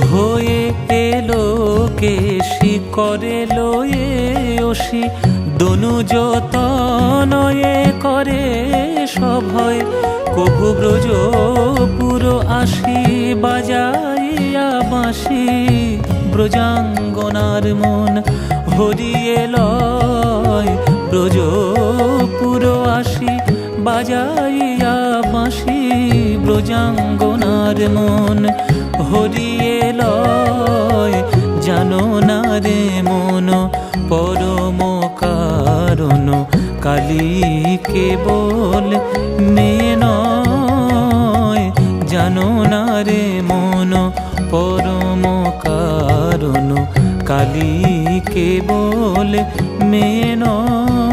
হয়ে এলো কেশি করে লয়ে অসি দনুজ তনয়ে করে সভয় কভু ব্রজ পুরো আসি বাজাইয়া বাঁশি ব্রজাঙ্গনার মন হরিয়ে লয় ব্রজ পুরো আসি বাজাইয়া বাঁশি ব্রজাঙ্গনার মন হরিয়ে লয় জানো না রে মন পরম কারণ কালী কেবল মেয়ে নয় জানো না রে মন পরম কারণ কালী কেবল মেয়ে নয়।